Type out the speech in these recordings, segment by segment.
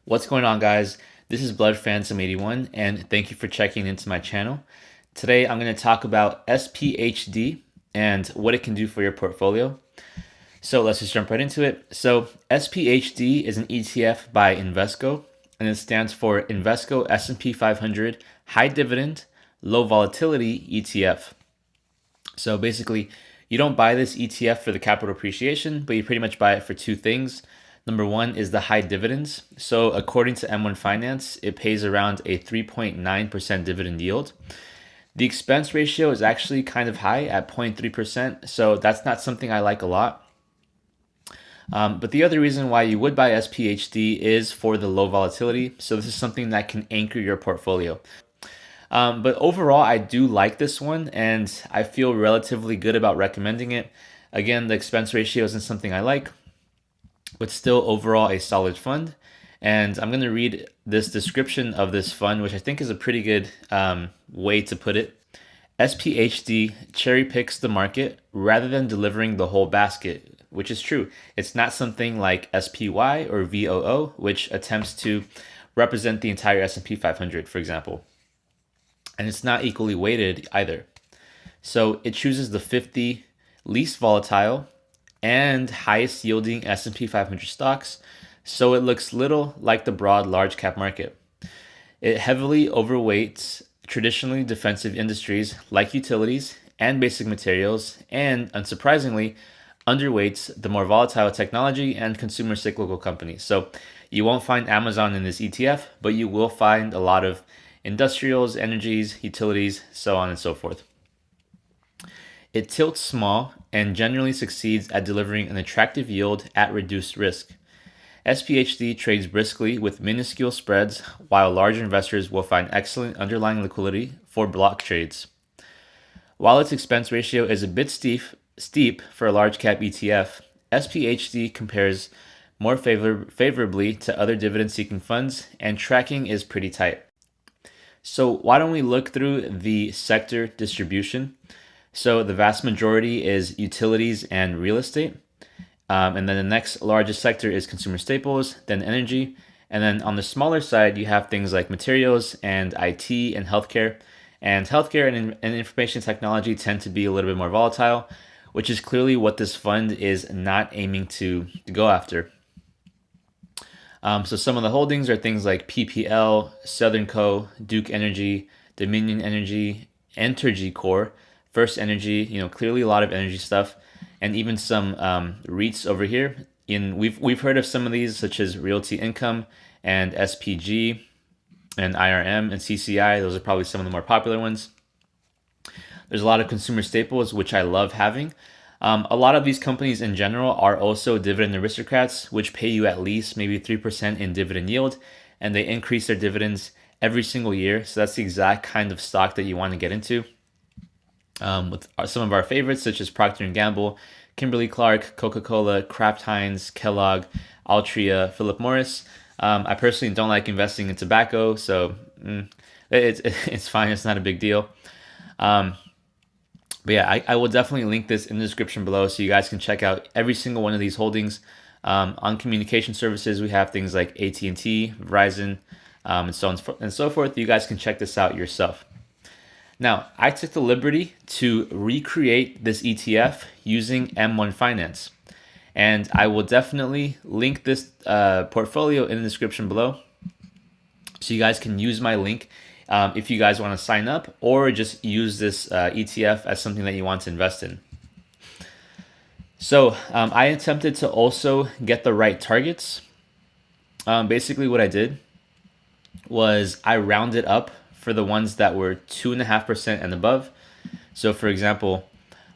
What's going on, guys? This is Blood Phantom 81, and thank you for checking into my channel. Today, I'm going to talk about SPHD and what it can do for your portfolio. So let's just jump right into it. So SPHD is an ETF by Invesco, and it stands for Invesco S&P 500 High Dividend, Low Volatility ETF. So basically, you don't buy this ETF for the capital appreciation, but you pretty much buy it for two things. Number one is the high dividends. So according to M1 Finance, it pays around a 3.9% dividend yield. The expense ratio is actually kind of high at 0.3%, so that's not something I like a lot. But the other reason why you would buy SPHD is for the low volatility. So this is something that can anchor your portfolio. But overall, I do like this one, and I feel relatively good about recommending it. Again, the expense ratio isn't something I like, but still overall a solid fund. And I'm going to read this description of this fund, which I think is a pretty good way to put it. SPHD cherry picks the market rather than delivering the whole basket, which is true. It's not something like SPY or VOO, which attempts to represent the entire S&P 500, for example. And it's not equally weighted either. So it chooses the 50 least volatile and highest yielding S&P 500 stocks, so it looks little like the broad large cap market. It heavily overweights traditionally defensive industries like utilities and basic materials, and unsurprisingly, underweights the more volatile technology and consumer cyclical companies. So you won't find Amazon in this ETF, but you will find a lot of industrials, energies, utilities, so on and so forth. It tilts small and generally succeeds at delivering an attractive yield at reduced risk. SPHD trades briskly with minuscule spreads, while large investors will find excellent underlying liquidity for block trades. While its expense ratio is a bit steep for a large cap ETF, SPHD compares more favorably to other dividend seeking funds, and tracking is pretty tight. So why don't we look through the sector distribution? So the vast majority is utilities and real estate. And then the next largest sector is consumer staples, then energy. And then on the smaller side, you have things like materials and IT and healthcare. And healthcare and information technology tend to be a little bit more volatile, which is clearly what this fund is not aiming to go after. So some of the holdings are things like PPL, Southern Co, Duke Energy, Dominion Energy, Entergy Core, First Energy, clearly a lot of energy stuff, and even some REITs over here. We've heard of some of these, such as Realty Income and SPG and IRM and CCI. Those are probably some of the more popular ones. There's a lot of consumer staples, which I love having. A lot of these companies in general are also dividend aristocrats, which pay you at least maybe 3% in dividend yield, and they increase their dividends every single year. So that's the exact kind of stock that you want to get into. With some of our favorites, such as Procter & Gamble, Kimberly-Clark, Coca-Cola, Kraft Heinz, Kellogg, Altria, Philip Morris. I personally don't like investing in tobacco, so it's fine. It's not a big deal. But yeah, I will definitely link this in the description below so you guys can check out every single one of these holdings. On communication services, we have things like AT&T, Verizon, and so on and so forth. You guys can check this out yourself. Now, I took the liberty to recreate this ETF using M1 Finance. And I will definitely link this portfolio in the description below, so you guys can use my link if you guys want to sign up, or just use this ETF as something that you want to invest in. So I attempted to also get the right targets. Basically what I did was I rounded up for the ones that were 2.5% and above. So for example,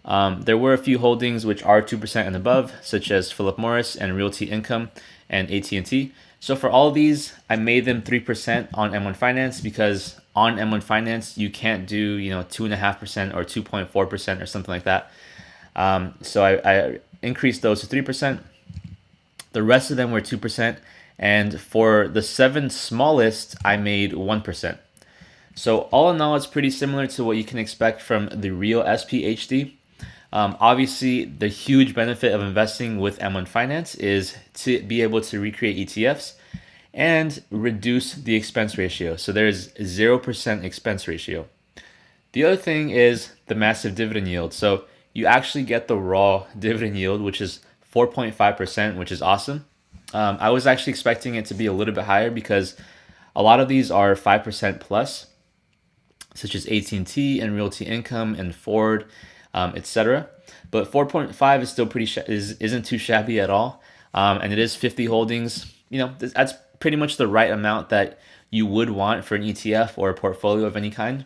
there were a few holdings which are 2% and above, such as Philip Morris and Realty Income and AT&T. So for all of these, I made them 3% on M1 Finance, because on M1 Finance, you can't do 2.5% or 2.4% or something like that. So I increased those to 3%. The rest of them were 2%. And for the 7 smallest, I made 1%. So all in all, it's pretty similar to what you can expect from the real SPHD. Obviously, the huge benefit of investing with M1 Finance is to be able to recreate ETFs. and reduce the expense ratio. So there's 0% expense ratio. The other thing is the massive dividend yield. So you actually get the raw dividend yield, which is 4.5%, which is awesome. I was actually expecting it to be a little bit higher because a lot of these are 5% plus, such as AT&T and Realty Income and Ford, etc. But 4.5 is still isn't too shabby at all, and it is 50 holdings. That's pretty much the right amount that you would want for an ETF or a portfolio of any kind.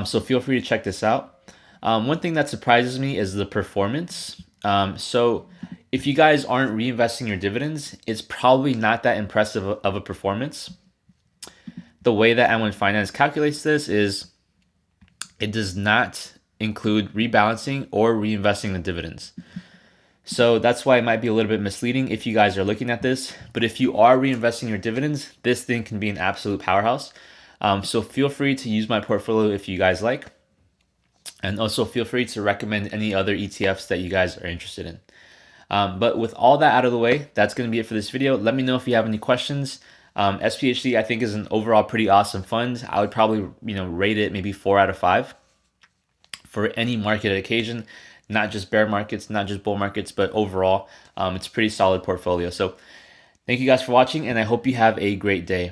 So feel free to check this out. One thing that surprises me is the performance. So if you guys aren't reinvesting your dividends, it's probably not that impressive of a performance. The way that M1 Finance calculates this is it does not include rebalancing or reinvesting the dividends. So that's why it might be a little bit misleading if you guys are looking at this. But if you are reinvesting your dividends, this thing can be an absolute powerhouse. So feel free to use my portfolio if you guys like. And also feel free to recommend any other ETFs that you guys are interested in. But with all that out of the way, that's going to be it for this video. Let me know if you have any questions. SPHD I think is an overall pretty awesome fund. I would probably rate it maybe 4 out of 5 for any market occasion, not just bear markets, not just bull markets, but overall it's a pretty solid portfolio. So thank you guys for watching, and I hope you have a great day.